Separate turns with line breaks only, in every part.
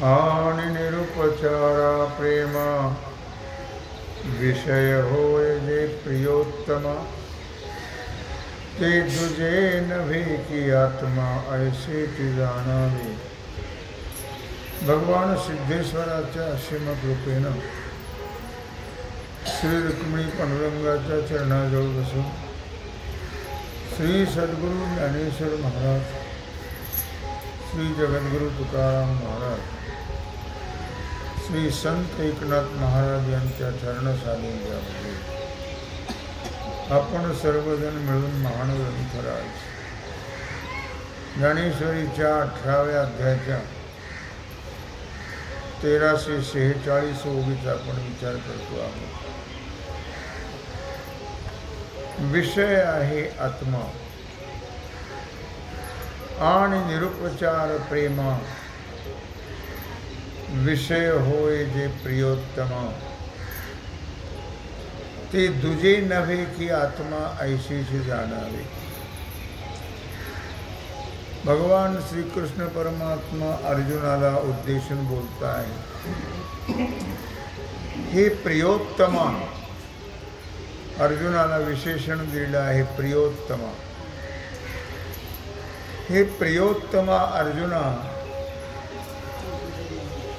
आणि निरुपचारा प्रेम विषय होय जे प्रियोत्तम ते तुझे नव्हे की आत्मा ऐसे ती जाणावी. भगवान सिद्धेश्वराच्या असीम कृपेनं श्री रुक्मिणी पांडुरंगाच्या चरणाजवळ बसून श्री सद्गुरू ज्ञानेश्वर महाराज, श्री जगद्गुरु तुकाराम महाराज, श्री संत एकनाथ महाराज यांच्या चरणसान्निध्यामध्ये आपण सर्वजण मिळून महान ग्रंथराज ज्ञानेश्वरीच्या 18व्या अध्यायाच्या 1346 ओवीचा आपण विचार करतो आहोत. विषय आहे आत्मा आणि निरुपचार प्रेमा विषय होय जे प्रियोत्तम ते दुजे नव्हे की आत्मा ऐशीशी जाणावे. भगवान श्रीकृष्ण परमात्मा अर्जुनाला उद्देशून बोलता आहे. हे प्रियोत्तमा, अर्जुनाला विशेषण दिलेलं आहे प्रियोत्तमा. हे प्रियोत्तमा अर्जुना,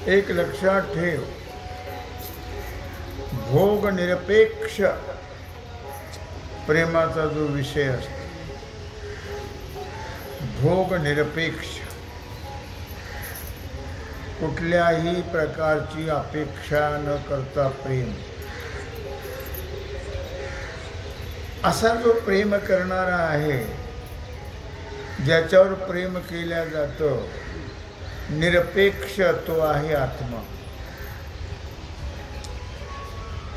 एक लक्षात ठेव, भोग निरपेक्ष प्रेमाचा जो विषय असतो, भोग निरपेक्ष, कुठल्याही प्रकारची अपेक्षा न करता प्रेम, असा जो प्रेम करणारा आहे, ज्याच्यावर प्रेम केल्या जातं, निरपेक्ष तो आहे आत्मा.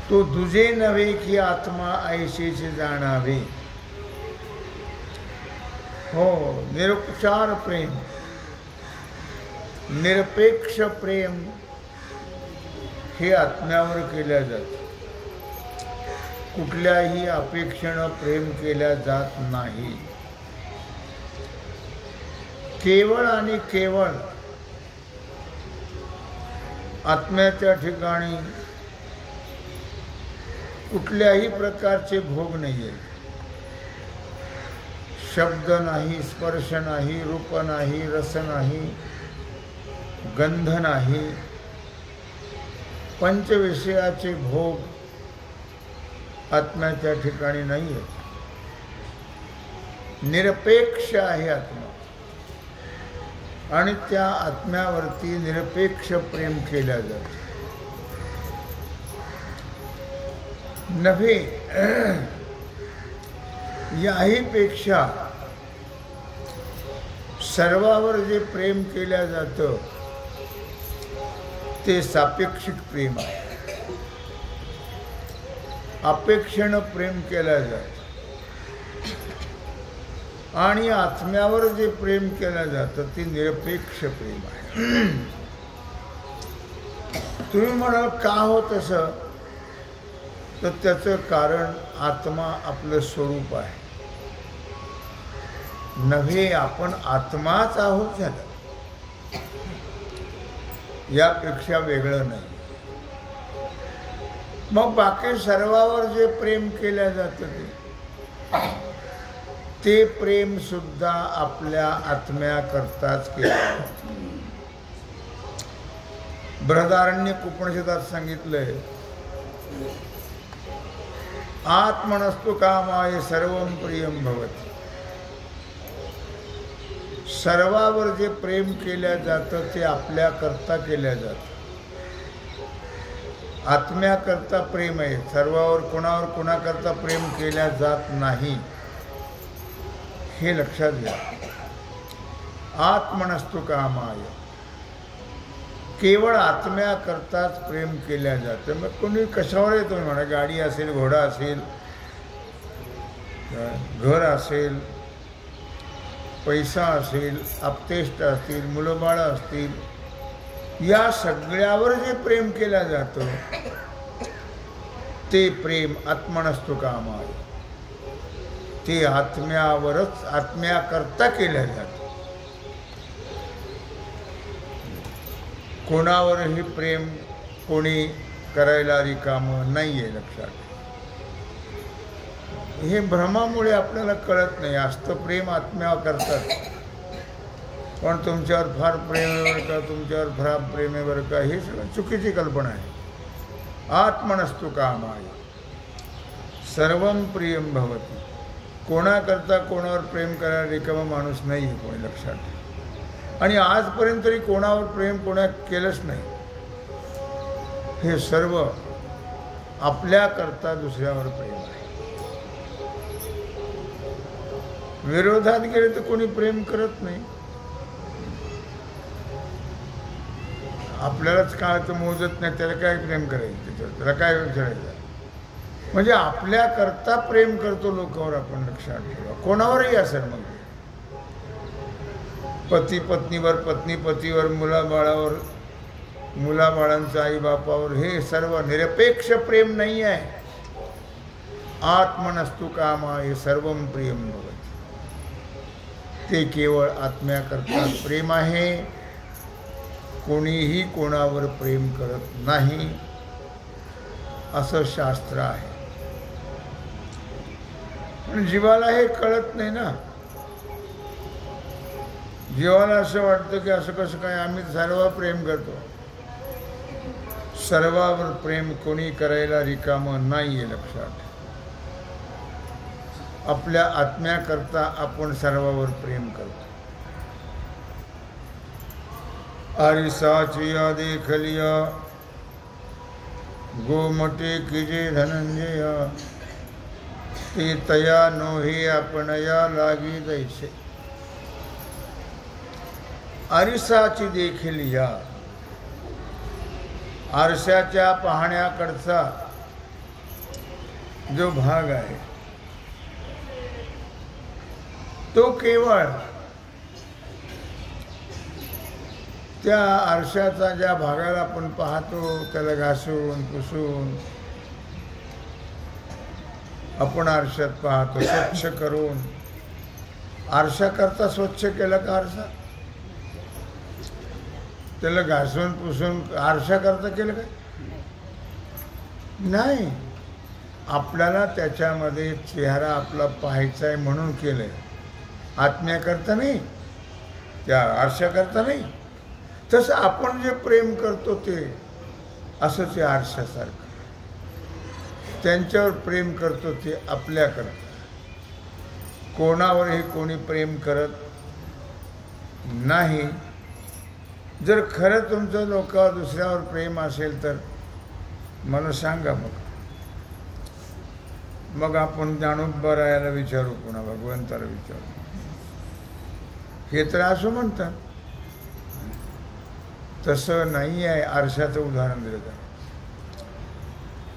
तो दुजे नव्हे की आत्मा ऐशीचे जाणावे. हो, निरुपचार प्रेम, निरपेक्ष प्रेम हे आत्म्यावर केल्या जातं. कुठल्याही अपेक्षेनं प्रेम केल्या जात नाही. केवळ आणि केवळ आत्म्याच्या ठिकाणी कुठल्याही प्रकारचे भोग नाही आहेत. शब्द नाही, स्पर्श नाही, रूप नाही, रस नाही, गंध नाही, पंचविषयाचे भोग आत्म्याच्या ठिकाणी नाही आहेत. निरपेक्ष आहे आत्मा आणि त्या आत्म्यावरती निरपेक्ष प्रेम केल्या जाते. नव्हे याही पेक्षा सर्वावर जे प्रेम केल्या जातं ते सापेक्षिक प्रेम आहे. अपेक्षेनं प्रेम केल्या जातं आणि आत्म्यावर जे प्रेम केलं जातं ते निरपेक्ष प्रेम आहे. तुम्ही म्हणाल का हो तसं, तर त्याचं कारण आत्मा आपलं स्वरूप आहे. नव्हे आपण आत्माच आहोत झालं, यापेक्षा वेगळं नाही. मग बाकी सर्वावर जे प्रेम केलं जातं ते प्रेम सुद्धा आपल्या आत्म्याकरताच केलं जातं. बृहदारण्यक उपनिषदात सांगितलंय, आत्मनस्तु कामाय सर्वं प्रियं भवति. सर्वावर जे प्रेम केलं जातं ते आपल्याकरता केलं जातं. आत्म्याकरता प्रेम आहे. सर्वावर कोणावर कोणाकरता प्रेम केल्या जात नाही. हे लक्षात घ्या. आत्मनस्तु कामाय, केवळ आत्म्याकरताच प्रेम केल्या जातं. मग कोणी कशावर येतो म्हणा, गाडी असेल, घोडा असेल, घर असेल, पैसा असेल, आप्तेष्ट असतील, मुलंबाळं असतील, या सगळ्यावर जे प्रेम केलं जातं ते प्रेम आत्मनस्तु कामाय, ते आत्म्यावरच, आत्म्याकरता केलं जातं. कोणावरही प्रेम कोणी करायला रिकामं नाही आहे, लक्षात. हे भ्रमामुळे आपल्याला कळत नाही. असतं प्रेम आत्म्यावर करतात, पण तुमच्यावर फार प्रेम आहे बरं का, तुमच्यावर फार प्रेम आहे बरं का, हे सगळं चुकीची कल्पना आहे. आत्मनस्तु कामाय सर्वं प्रियं भवति. कोणाकरता कोणावर प्रेम करायला रिकामा माणूस नाही आहे कोणी, लक्षात ठेवा. आणि आजपर्यंत तरी कोणावर प्रेम कोणा केलंच नाही. हे सर्व आपल्याकरता दुसऱ्यावर प्रेम आहे. विरोधात गेले तर कोणी प्रेम करत नाही. आपल्यालाच काय तर मोजत नाही, त्याला काय प्रेम करायचं, त्याला काय विचारायचं. म्हणजे आपल्याकरता प्रेम करतो लोकांवर आपण, लक्षात ठेवा. कोणावरही असेल, मग पती पत्नीवर, पत्नी पतीवर, मुलाबाळावर, मुलाबाळांचं आई बापावर, हे सर्व निरपेक्ष प्रेम नाही आहे. आत्मनस्तु कामाय सर्वं प्रियं भवति. ते केवळ आत्म्याकरता प्रेम आहे. कोणीही कोणावर प्रेम करत नाही असं शास्त्र आहे. पण जीवाला हे कळत नाही ना. जीवाला असं वाटतं की असं कसं काय, आम्ही सर्व प्रेम करतो. सर्वावर प्रेम कोणी करायला रिकामं नाही आहे, लक्षात. आपल्या आत्म्याकरता आपण सर्वावर प्रेम करतो. आरिसाचिया देखलिया गोमटे किजे धनंजय, ते तया नोहे आपणया लागी दैसे. आरिसाची देखील या, आरशाच्या पाहण्याकडचा जो भाग आहे तो केवळ त्या आरशाचा ज्या भागाला आपण पाहतो त्याला घासून पुसून आपण आरशात पाहतो, स्वच्छ करून. आरशाकरता स्वच्छ केला का आरसा? त्याला घासून पुसून आरशाकरता केलं काय? नाही. आपल्याला त्याच्यामध्ये चेहरा आपला पाहायचा आहे म्हणून केलं आहे, आत्म्याकरता नाही, त्या आरशाकरता नाही. तसं आपण जे प्रेम करतो ते असंच आहे आरशासारखं. त्यांच्यावर प्रेम करतो ते आपल्याकरता. कोणावरही कोणी प्रेम करत नाही. जर खरं तुमचं लोकांवर दुसऱ्यावर प्रेम असेल तर मला सांगा, मग आपण ज्ञानोबरायाला विचारू, पुन्हा भगवंताला विचारू. हे तर असं म्हणतात. तसं नाही आहे. आरशाचं उदाहरण दिलं जातं.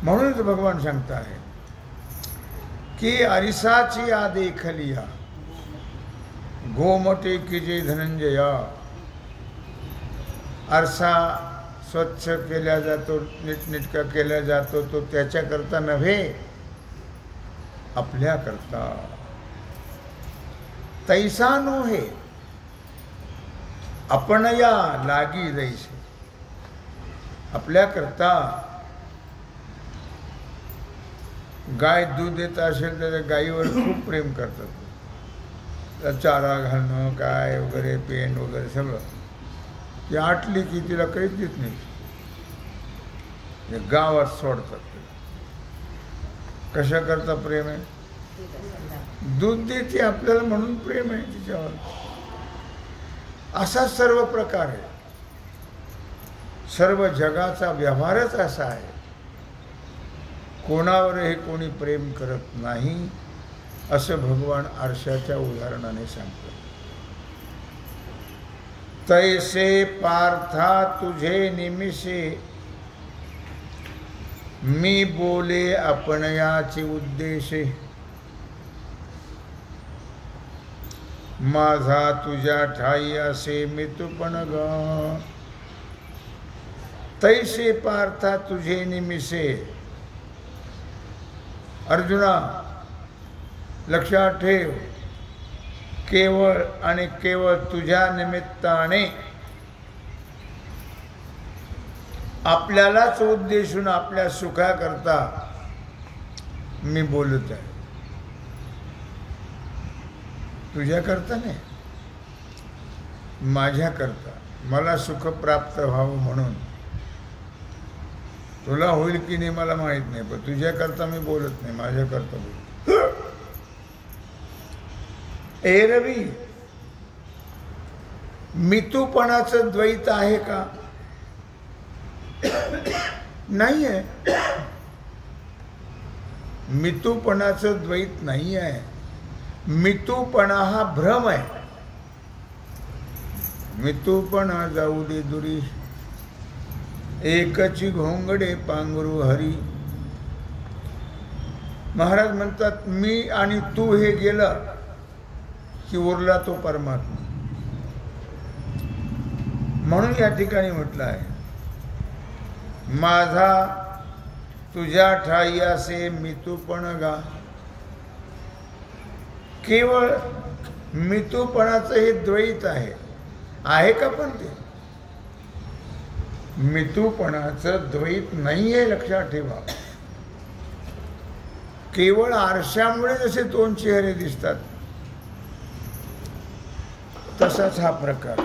म्हणूनच भगवान सांगता आहे की आरिसाची आ देखलिया गोमटे किजे धनंजया. आरसा स्वच्छ केला जातो, नीटनेटका केला जातो, तो त्याच्याकरता नव्हे, आपल्याकरता. तैसा नोहे आपण या लागी जैसे. आपल्याकरता गाय दूध देत असेल तर गायीवर खूप प्रेम करतात. चारा घालणं काय वगैरे, पेंड वगैरे सगळं. ती आटली की तिला काहीच देत नाही, गावात सोडतात. कशा करता प्रेम आहे? दूध देते आपल्याला म्हणून प्रेम आहे तिच्यावर. असा सर्व प्रकार आहे. सर्व जगाचा व्यवहारच असा आहे. कोणावरही कोणी प्रेम करत नाही. असं भगवान आरशाच्या उदाहरणाने सांगतात. तैसे पार्था तुझे निमिषे मी बोले आपण याचे उद्देशे. माझा तुझ्या ठाई असे मितूपण ग. तैसे पार्था तुझे निमिषे. अर्जुना लक्षात ठेव, केवळ आणि केवळ तुझ्या निमित्ताने आपल्यालाच उद्देशून आपल्या सुखाकरता मी बोलत आहे. तुझ्याकरता नाही, माझ्याकरता, मला सुख प्राप्त व्हावं म्हणून. तुला होईल की नाही मला माहित नाही, पण तुझ्याकरता मी बोलत नाही, माझ्याकरता बोलत. ए रवी, मितूपणाचं द्वैत आहे का? नाही आहे. मितूपणाचं द्वैत नाही आहे. मितूपणा हा भ्रम आहे. मितूपणा जाऊ दे दुरी, एकची घोंगडे पांघरू हरी. महाराज म्हणतात मी आणि तू हे गेलं की उरला तो परमात्मा. म्हणून या ठिकाणी म्हटलं आहे, माझा तुझ्या ठाई असे मितूपण गा. केवळ मितूपणाचं हे द्वैत आहे. आहे का? पण ते मितूपणाचं द्वैत नाही आहे, लक्षात ठेवा. केवळ आरशामुळे जसे दोन चेहरे दिसतात तसाच हा प्रकार.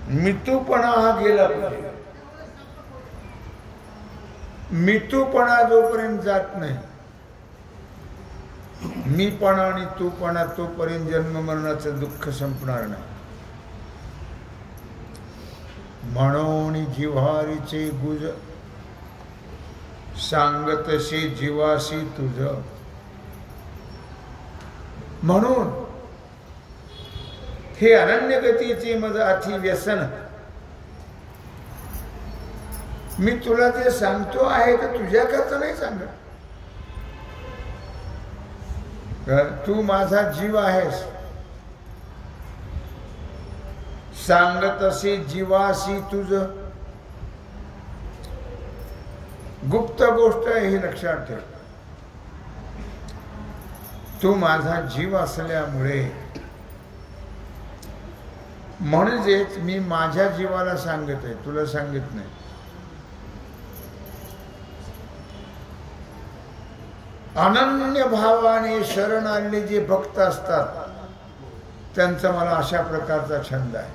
मितूपणा हा गेला पाहिजे. मितूपणा जोपर्यंत जात नाही, मीपणा आणि तूपणा तोपर्यंत जन्म मरणाचं दुःख संपणार नाही. म्हणून जिव्हारीचे गुज सांगतसे जीवासी तुझ. म्हणून हे अनन्य गतीचे मज अति व्यसन. मी तुला ते सांगतो आहे तर तुझ्याकरता नाही सांगत. तू माझा जीव आहेस. सांगत असे जीवासी तुझ. गुप्त गोष्ट आहे ही लक्षात ठेव. तू माझा जीव असल्यामुळे म्हणजेच मी माझ्या जीवाला सांगत आहे, तुला सांगत नाही. अनन्य भावाने शरण आलेले जे भक्त असतात त्यांचा मला अशा प्रकारचा छंद आहे.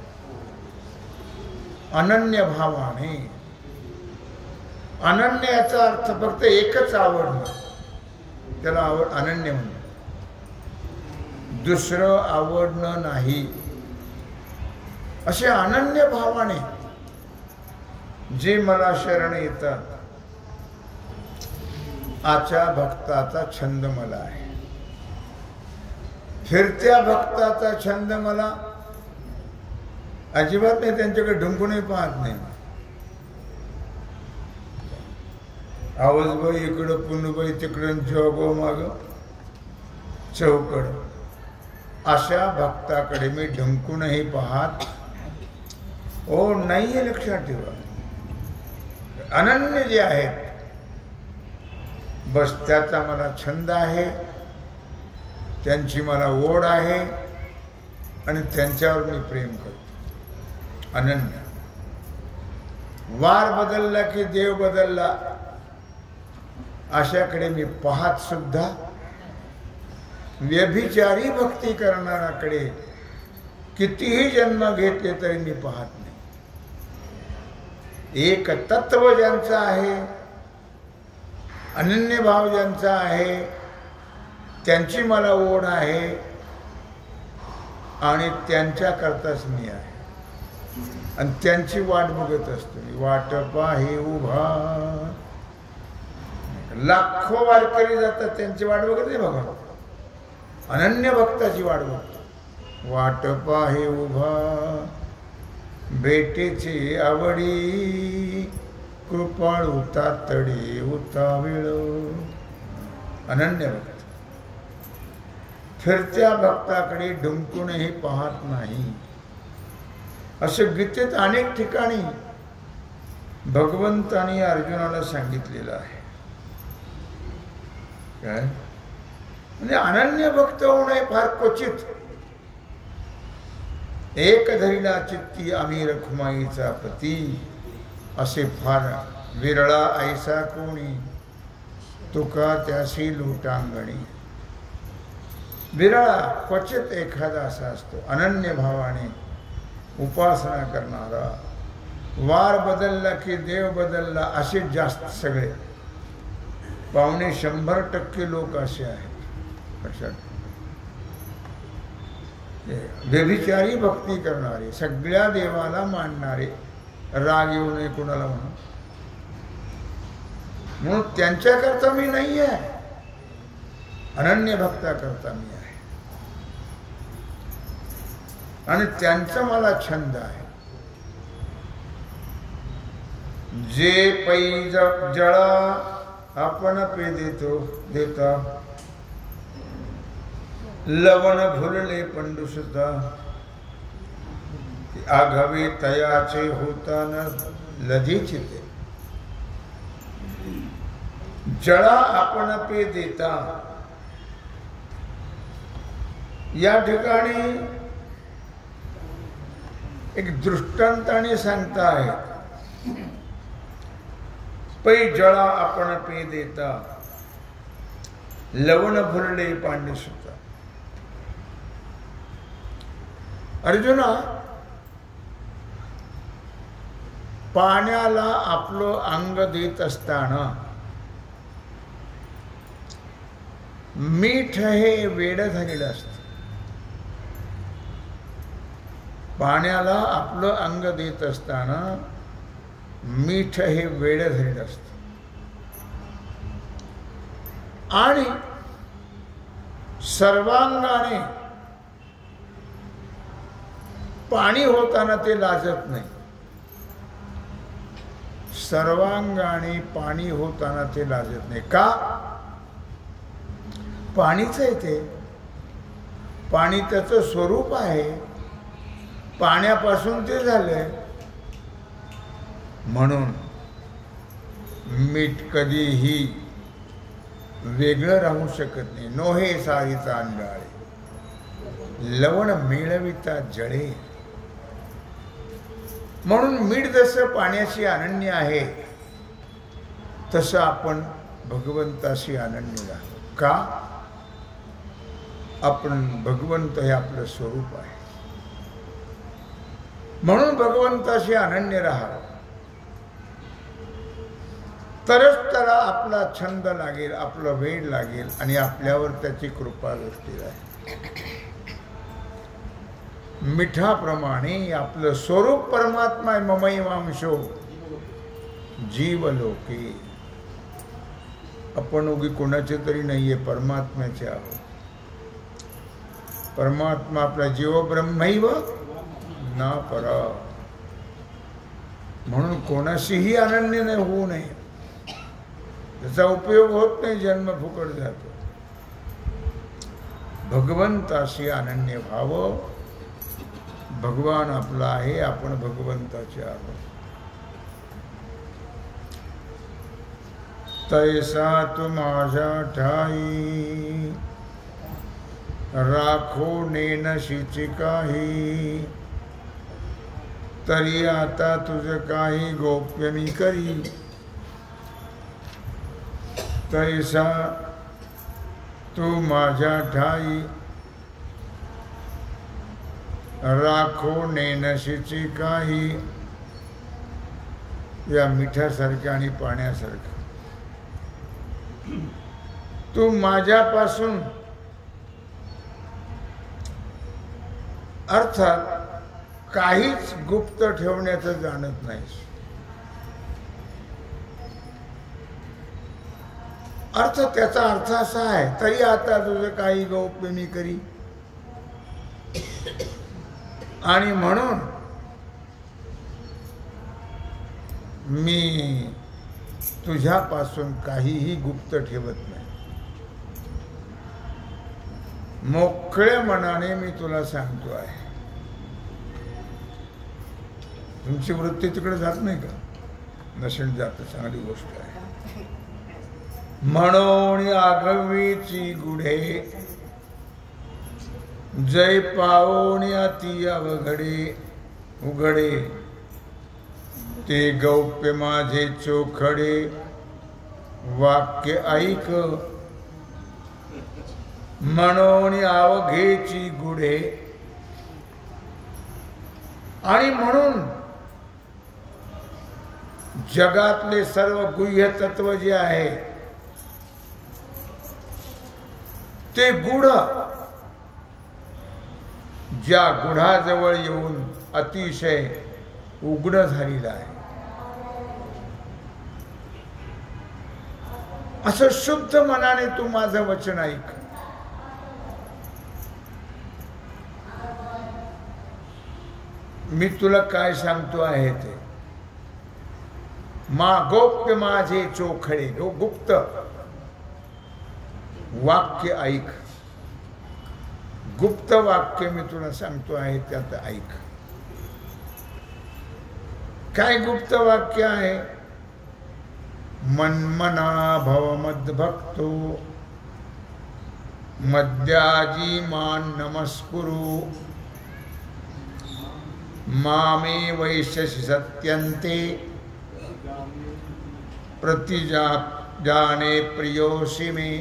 अनन्य भावाने. अनन्य याचा अर्थ फक्त एकच आवडणं, त्याला अनन्य म्हणतात. दुसरं आवडणं नाही. असे अनन्य भावाने जे मला शरण येतात, आच्या भक्ताचा छंद मला आहे. फिरत्या भक्ताचा छंद मला अजिबात नाही. त्यांच्याकडे ढुंकूनही पाहत नाही. आवाजबाई इकडं, पुन्नबाई तिकडं, जोगो माग चौकड. अशा भक्ताकडे मी ढुंकूनही पाहत ओ नाहीये. लक्षात ठेवा, अनन्य जे आहेत बस त्याचा मला छंद आहे, त्यांची मला ओढ आहे आणि त्यांच्यावर मी प्रेम करतो. अनन्य. वार बदलला की देव बदलला अशाकडे मी पाहत सुद्धा व्यभिचारी भक्ती करणाऱ्याकडे कितीही जन्म घेतले तरी मी पाहत नाही. एक तत्व ज्यांचं आहे, अनन्य भाव ज्यांचा आहे, त्यांची मला ओढ आहे आणि त्यांच्याकरताच मी आहे आणि त्यांची वाट बघत असतो. मी वाट पाहे उभा. लाखो वारकरी जातात, त्यांची वाट बघत नाही बघा, अनन्य भक्ताची वाट बघतो. वाट पाहे उभा भेटेची आवडी, कृपाळू तातडी उताविळ. अनन्य भक्त फिरत्या भक्ताकडे डुंकूनही पाहत नाही. असे गीतेत अनेक ठिकाणी भगवंतानी अर्जुनाला सांगितलेलं आहे. काय म्हणजे अनन्य भक्त होणे फार क्वचित. एक धरिला चित्ती आम्ही रखुमाईचा पती, असे फार विरळा ऐसा कोणी, तुका त्यासी लोटांगणी. विरळा क्वचित एखादा असा असतो अनन्य भावाने उपासना करणारा. वार बदलला की देव बदलला असे जास्त सगळे 100% लोक असे आहेत. व्यभिचारी भक्ती करणारे, सगळ्या देवाला मानणारे, राग येऊ नये कुणाला म्हणून त्यांच्याकरता मी नाही आहे, अनन्य भक्ताकरता मी आहे. आणि त्यांचा मला छंद आहे. जे पै जळा आपण पे देता, लवण भुलले पंडुसुता, आघावे तयाचे होता न लधीचिते. जळा आपण पे देता या ठिकाणी एक दृष्टांताने सांगता आहे. पै जळा आपण पे देता, लवण भुलले पांडुसुता. अर्जुना, पाण्याला आपलं अंग देत असताना मीठ हे वेड झालेलं असतं. पाण्याला आपलं अंग देत असताना मीठ हे वेड झालेलं असतं. आणि सर्वांगाने पाणी होताना ते लाजत नाही. सर्वांगाने पाणी होताना ते लाजत नाही. का? पाणीच आहे ते. पाणी त्याचं स्वरूप आहे, पाण्यापासून ते झालंय. म्हणून मीठ कधीही वेगळं राहू शकत नाही. नोहे सारीचा अंडाळे, लवण मिळविता जळे. म्हणून मीठ जसं पाण्याशी अनन्य आहे, तसं आपण भगवंताशी अनन्य राहू. का? आपण भगवंत हे आपलं स्वरूप आहे. म्हणून भगवंताशी अनन्य राहावं, तरच त्याला आपला छंद लागेल, आपलं वेड लागेल आणि आपल्यावर त्याची कृपा दृष्टी राहील. मिठाप्रमाणे आपलं स्वरूप परमात्मा आहे. ममैवांशो जीवलोके. आपण उगी कोणाचे तरी नाहीये, परमात्म्याचे आहोत. परमात्मा आपला जीव ब्रह्मैव ना परा. म्हणून कोणाशीही अनन्य नाही होऊ नये. त्याचा उपयोग होत नाही, जन्म फुकट जातो. भगवंताशी अनन्य व्हावं. भगवान आपला आहे, आपण भगवंताचे आहोत. तैसा तू माझ्या ठाई, राखो नेनशीची काही. तरी आता तुझं काही गोप्य मी करी. तैसा तू माझ्या ठाई, राखो नेनशीची काही. या मिठासारख्या आणि पाण्यासारखं तू माझ्यापासून, अर्थात काहीच गुप्त ठेवण्याचं जाणत नाहीस. अर्थ त्याचा अर्थ असा आहे, तरी आता तुझं काही गौप्य मी करी, आणि म्हणून मी तुझ्यापासून काहीही गुप्त ठेवत नाही. मोकळ्या मनाने मी तुला सांगतो आहे. तुमची वृत्ती तिकडे जात नाही का? नसेल जात, चांगली गोष्ट आहे. म्हणून आघवीची गुढे जय पावोनी अति अवघडे उघडे, ते गौप्य माझे चोखडे वाक्य ऐक. म्हणून अवघेची गुढे, आणि म्हणून जगातले सर्व गुह्य तत्व जे आहे ते गुढ ज्या गुढाजवळ येऊन अतिशय उघड झालेलं आहे, असं शुद्ध मनाने तू माझं वचन ऐक. मी तुला काय सांगतो आहे ते. गोप्य माझे चोखडे, गुप्त वाक्य ऐक. गुप्त वाक्य मी तुला सांगतो आहे त्यात ऐक. काय गुप्त वाक्य आहे? मन्मना भव मद्भक्तो मद्याजी मान नमस्कुरु, मामे वैश्यसि सत्यन्ते प्रतिजाने प्रियोषि मे.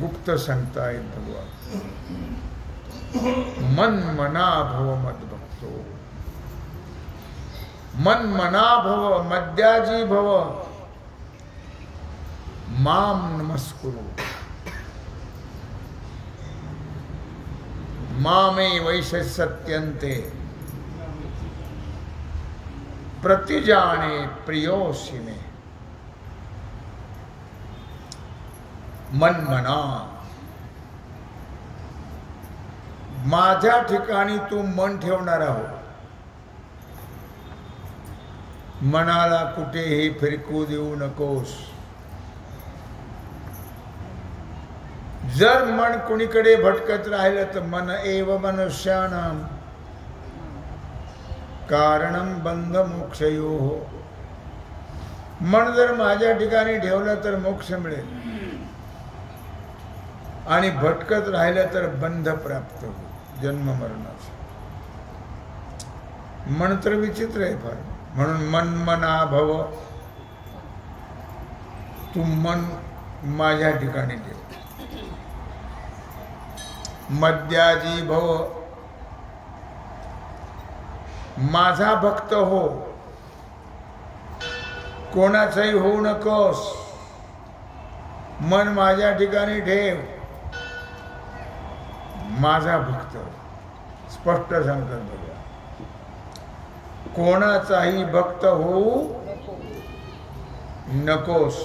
गुप्त सांगतायत भगवान. मन मना भव मद्भक्तो, मन मना भव मद्याजी भव माम नमस्कुरु, मामे वैश्य सत्यन्ते प्रतिजाने प्रियोषि मे. मनमना, माझ्या ठिकाणी तू मन ठेवणार आहोत. मनाला कुठेही फिरकू देऊ नकोस. जर मन कुणीकडे भटकत राहिलं तर मन एव मनुष्याणाम कारणम बंध मोक्षयोः. मन जर माझ्या ठिकाणी ठेवलं तर मोक्ष मिळेल, आणि भटकत राहिलं तर बंध प्राप्त हो, जन्म मरणाचा. मन तर विचित्र आहे फार. म्हणून मनमना भव, तू मन माझ्या ठिकाणी ठेव. मद्याजी भव, माझा भक्त हो, कोणाचाही होऊ नकोस. मन माझ्या ठिकाणी ठेव, माझा भक्त. स्पष्ट सांगतात बघा, कोणाचाही भक्त होऊ नकोस.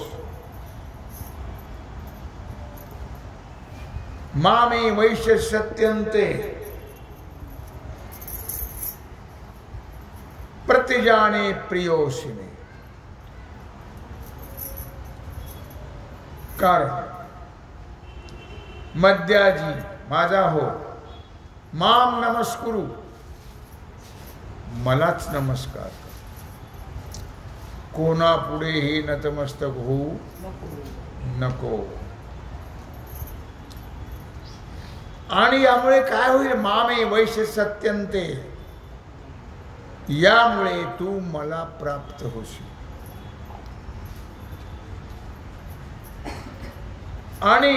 मामे वैश्य सत्यन्ते प्रतिजाने प्रियोषि मे. कारण मद्याजी माझा हो, माम नमस्कुरु, मलाच नमस्कार कर. कोणा पुढेही नतमस्तक होऊ नको. आणि यामुळे काय होईल? मामे वैश्य सत्यन्ते, यामुळे तू मला प्राप्त होशील. आणि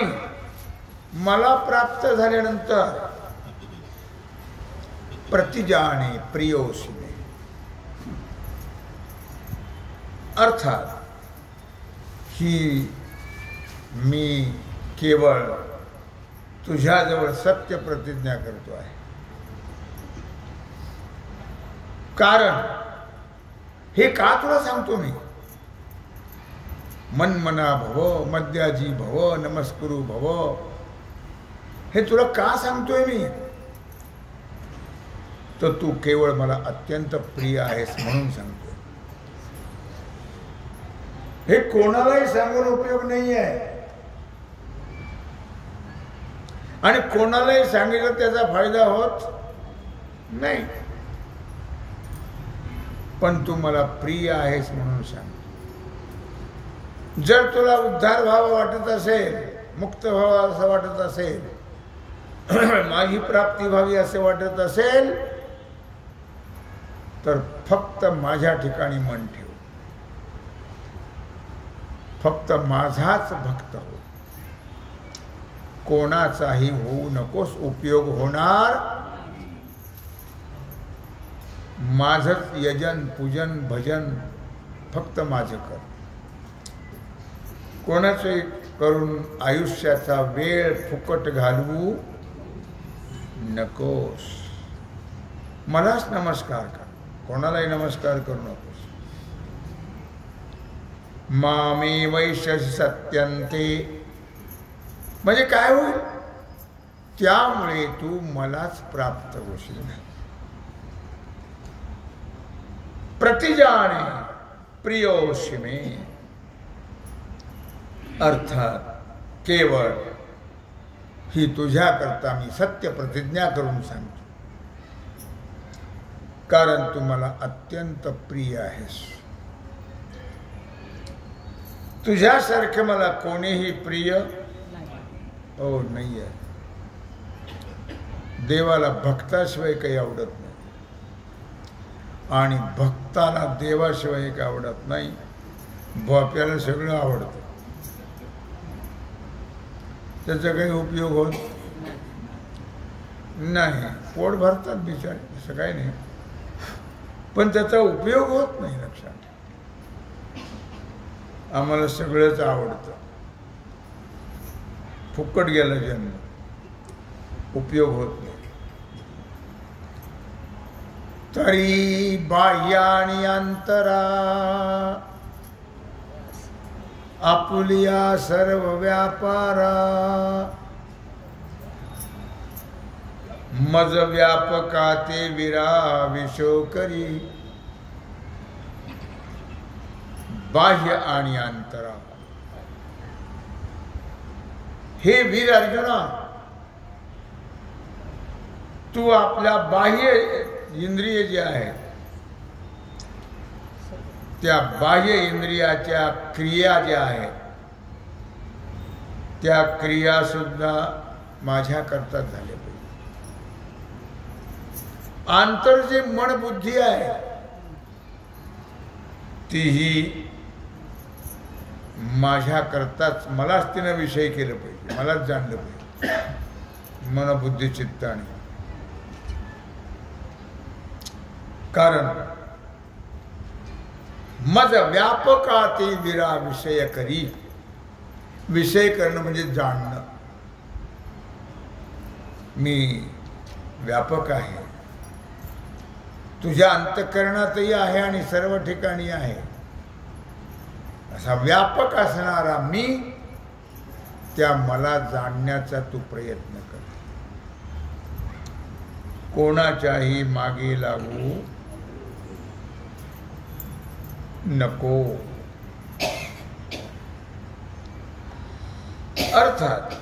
मला प्राप्त झाल्यानंतर प्रतिजाने प्रियोषि मे. अर्थात ही मी केवळ तुझ्याजवळ सत्य प्रतिज्ञा करतो आहे. कारण हे का तुला सांगतो मी? मन्मना भव, मद्याजी भव, नमस्कुरु भव. हे तुला का सांगतोय मी? तर तू केवळ मला अत्यंत प्रिय आहेस म्हणून सांगतोय. हे कोणालाही सांगून उपयोग नाही आहे आणि कोणालाही सांगितलं त्याचा फायदा होत नाही. पण तू मला प्रिय आहेस म्हणून सांग. जर तुला उद्धार व्हावा वाटत असेल, मुक्त व्हावा असं वाटत असेल, माझी प्राप्ती व्हावी असे वाटत असेल, तर फक्त माझ्या ठिकाणी मन ठेव. फक्त माझाच भक्त हो. कोणाचाही होऊ नकोस. उपयोग होणार माझंच यजन पूजन भजन फक्त माझं कर. कोणाचे करून आयुष्याचा वेळ फुकट घालवू नकोस. मलाच नमस्कार कर, कोणालाही नमस्कार करू नकोस. मामे वैशस सत्यंते म्हणजे काय होईल? त्यामुळे तू मलाच प्राप्त होशील. प्रतिजाने प्रियोषि मे, अर्थात केवळ ही तुझ्या करता मी सत्य प्रतिज्ञा करून सांगतो, कारण तू मला अत्यंत प्रिय आहेस. तुझ्यासारखे मला कोणीही प्रिय हो नाही आहे. देवाला भक्ताशिवाय काही आवडत नाही आणि भक्ताला देवाशिवाय काही आवडत नाही. भोप्याला सगळं आवडतं, त्याचा काही उपयोग होत नाही. पोट भरतात बिचारे, असं काही नाही, पण त्याचा उपयोग होत नाही. लक्षात, आम्हाला सगळंच आवडतं. फुकट गेला जन्म, उपयोग होत नाही. तरी बाह्य आणि अंतरा आपुलिया सर्व व्यापारा, मज व्यापका ते विराविशो करी. बाह्य आणि अंतरा. हे वीर अर्जुना, तू आपल्या बाह्य इंद्रिय जे आहेत त्या बाह्य इंद्रियाच्या क्रिया ज्या आहेत त्या क्रिया सुद्धा माझ्या करता झाल्या पाहिजे. आंतर जे मन बुद्धी आहे तीही माझ्या करताच, मलाच तिनं विषय केलं पाहिजे, मलाच जाणलं पाहिजे. मन बुद्धी चित्ताने. कारण मज व्यापका ते विरा विषय करी. विषय करणं म्हणजे जाणणं. मी व्यापक आहे, तुझ्या अंतःकरणातही आहे आणि सर्व ठिकाणी आहे. असा व्यापक असणारा मी, त्या मला जाणण्याचा तू प्रयत्न कर. कोणाच्याही मागे लागू नको. अर्थात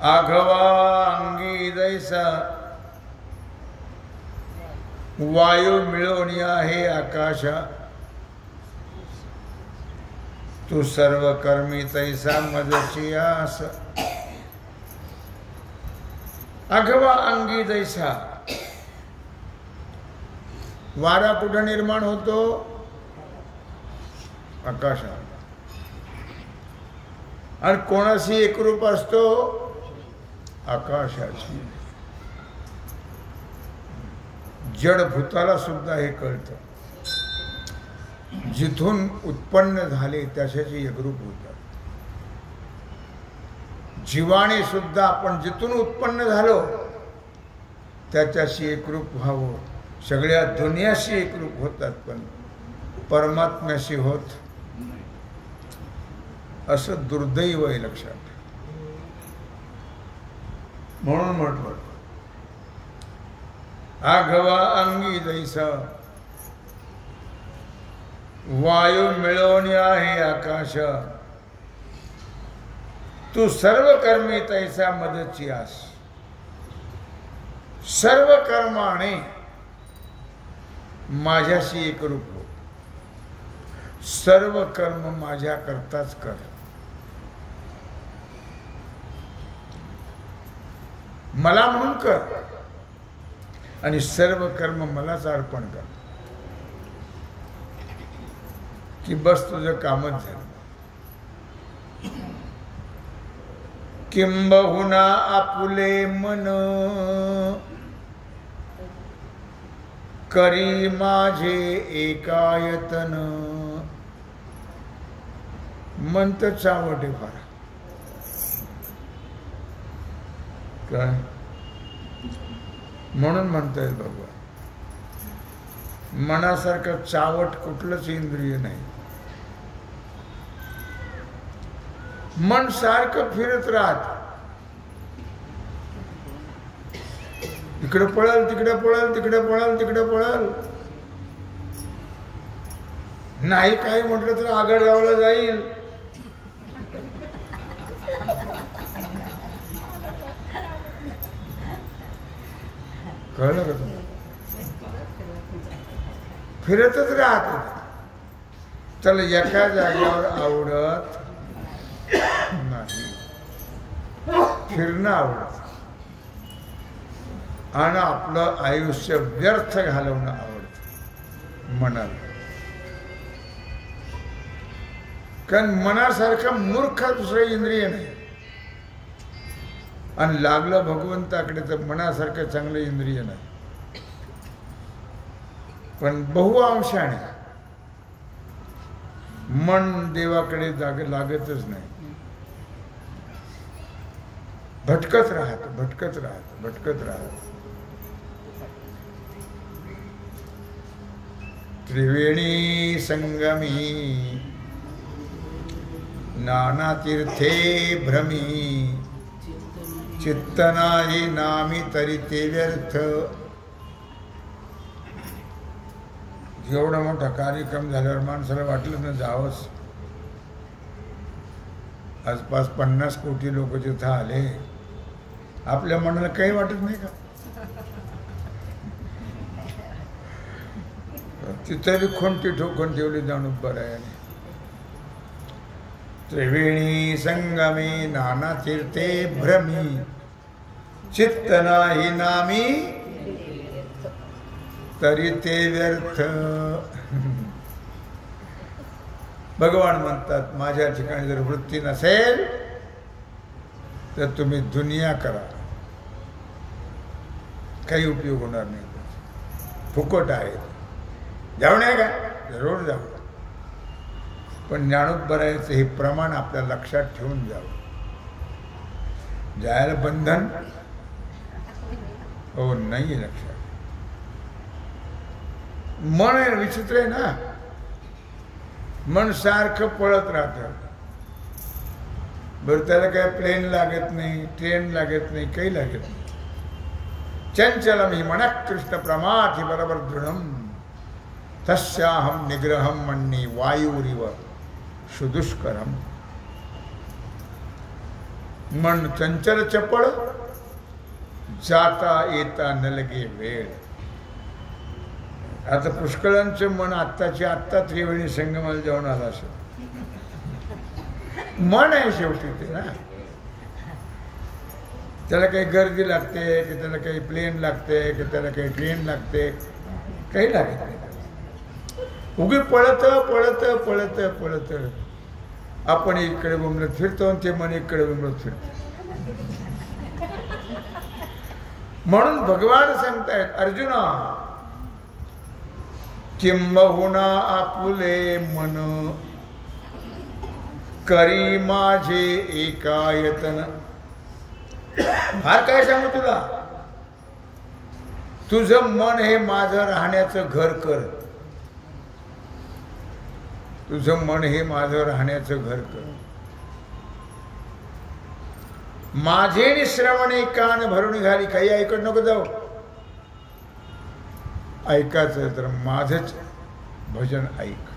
आघवा अंगी जैसा वायू मिळवणी आहे आकाशा, तू सर्व कर्मी तैसा मजची आस. आघवा अंगी जैसा. वारा कुठं निर्माण होतो? आकाशात. आणि कोणाशी एकरूप असतो? आकाशाशी. जडभूताला सुद्धा हे कळतं. जिथून उत्पन्न झाले त्याच्याशी एकरूप होतात. जीवाने सुद्धा आपण जिथून उत्पन्न झालो त्याच्याशी एकरूप व्हावं. सगळ्या दुनियाशी एकरूप होतात, परमात्म्याशी होत असं दुर्दैव आहे लक्षात. म्हणून म्हटलं आघवा अंगी जैसा वायू मिळवून आहे आकाश, तू सर्व कर्मी तैसा मदची आस. सर्व कर्माने माझ्याशी एकरूप हो. सर्व कर्म माझ्या करताच कर. मला म्हणून कर आणि सर्व कर्म मलाच अर्पण कर की बस तुझं कामच झालं. किंबहुना आपुले मन करी माझे एकायतन. मन तर चावट आहे फार. काय म्हणून म्हणतायत भगवान, मनासारखं चावट कुठलंच इंद्रिय नाही. मन सारखं फिरत राहत, इकडे पळल तिकडे पळल, तिकडे पळल तिकडे पळल. नाही काही म्हटलं तर आगळगावला जाईल. कळलं का तुम्ही? फिरतच राहत. चला एका जागेवर आवडत नाही, फिरणं आवडत आणि आपलं आयुष्य व्यर्थ घालवणं आवडत मनाला. कारण मनासारखं मूर्ख दुसरं इंद्रिय नाही. आणि लागलं भगवंताकडे तर मनासारखं चांगलं इंद्रिय नाही. पण बहुअंशाने मन देवाकडे लागतच नाही. भटकत राहत भटकत राहत भटकत राहत. त्रिवेणी संगमी नाना तीर्थे भ्रमी, चित्त नाही नामी तरी ते व्यर्थ. एवढा मोठा कार्यक्रम झाल्यावर माणसाला वाटलं ना जावंच. आसपास 50 कोटी लोक तिथं आले, आपल्या मनाला काही वाटत नाही का? तिथे खोंटी ठोकून ठेवली जाऊन बरं आहे. त्रिवेणी संगमी नाना तीर्थे भ्रमी, चित्त नाही नामी तरी ते व्यर्थ. भगवान म्हणतात माझ्या ठिकाणी जर वृत्ती नसेल तर तुम्ही दुनिया करा, काही उपयोग होणार नाही. फुकट आहे. जाऊ नये का? जरूर जाऊ. पण ज्ञानोबरायचं हे प्रमाण आपल्या लक्षात ठेवून जावं. जायला बंधन हो नाही लक्षात. मन आहे विचित्र आहे ना. मन सारखं पळत राहतं. बरं त्याला काय प्लेन लागत नाही, ट्रेन लागत नाही, काही लागत नाही. चंचलम ही मन कृष्ण प्रमाथि बरोबर दृढम तस्याहम निग्रहम मन्नी वायुरिव सुदुष्करम. मन चंचल चपळ, जाता येता न लगे वेळ. आता पुष्कळांचं मन आत्ताची आत्ता त्रिवेणी संगमाला जाऊन आला असेल. मन आहे शेवटी ते ना. त्याला काही गर्दी लागते की त्याला काही प्लेन लागते की त्याला काही ट्रेन लागते, काही लागत नाही. उगी पळत पळत पळत पळत आपण इकडे बोंबलत फिरतो आणि ते मन इकडे बोंबलत फिरतो. म्हणून भगवान सांगतायत अर्जुना, किंबहुना आपुले मन करी माझे एकायतन. फार काय सांगू तुला, तुझं मन हे माझं राहण्याचं घर कर. तुझं मन हे माझं राहण्याचं घर कर. माझे श्रवणे कान भरून घाली. काही ऐकत नको जाऊ. ऐकायचं तर माझंच भजन ऐक.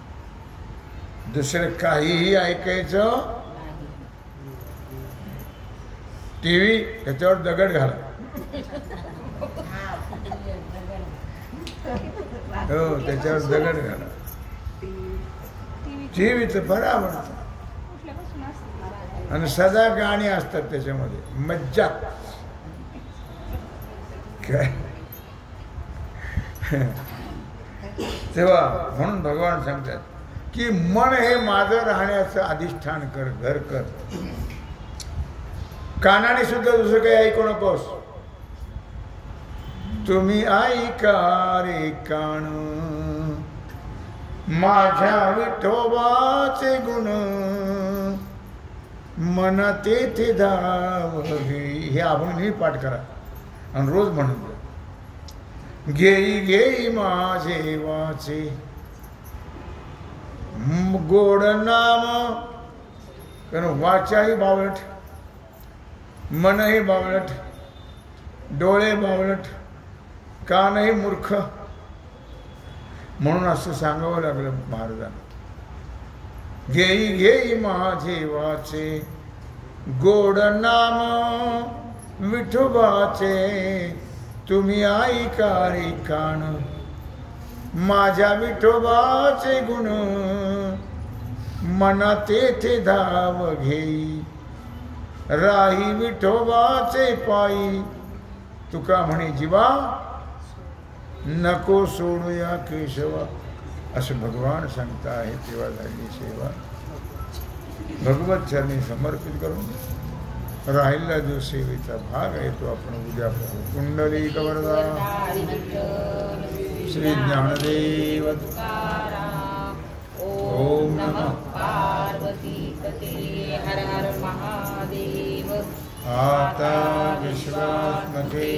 दुसरं काहीही ऐकायचं. टीव्ही त्याच्यावर दगड घाला. हो, त्याच्यावर दगड घाला. टीव्हीचं बराबर. आणि सदा गाणी असतात त्याच्यामध्ये. मज्जा काय. तेव्हा म्हणून भगवान सांगतात की मन हे माझं राहण्याचं अधिष्ठान कर, घर कर. कानाने सुद्धा दुसरं काही ऐकू नकोस. तुम्ही ऐका रे कान माझ्या विठोबाचे गुण, मन तेथे धावे. हे अभंग पाठ करा आणि रोज म्हणत. घेई घेई माझे वाचे गोड नाम. कारण वाचाही बावळट, मनही बावळट, डोळे बावळट, कानही मूर्ख. म्हणून असं सांगावं लागलं महाराजांना. घेई घेई माझे वाचे गोड नाम विठोबाचे, तुम्ही ऐका रे कान माझ्या विठोबाचे गुण, मना तेथे धाव घेई राही विठोबाचे पायी. तुका म्हणे जीवा नको सोडूया केशवा. असं भगवान सांगता आहे. तेव्हा झाली सेवा भगवत चरणी समर्पित करून राहिला जो सेवेचा भाग आहे तो आपण उद्या पाहू. कुंडलिक वरदा श्री ज्ञानदेव. ओम नमः पार्वती हर हर महादेव. आता विश्वात्मके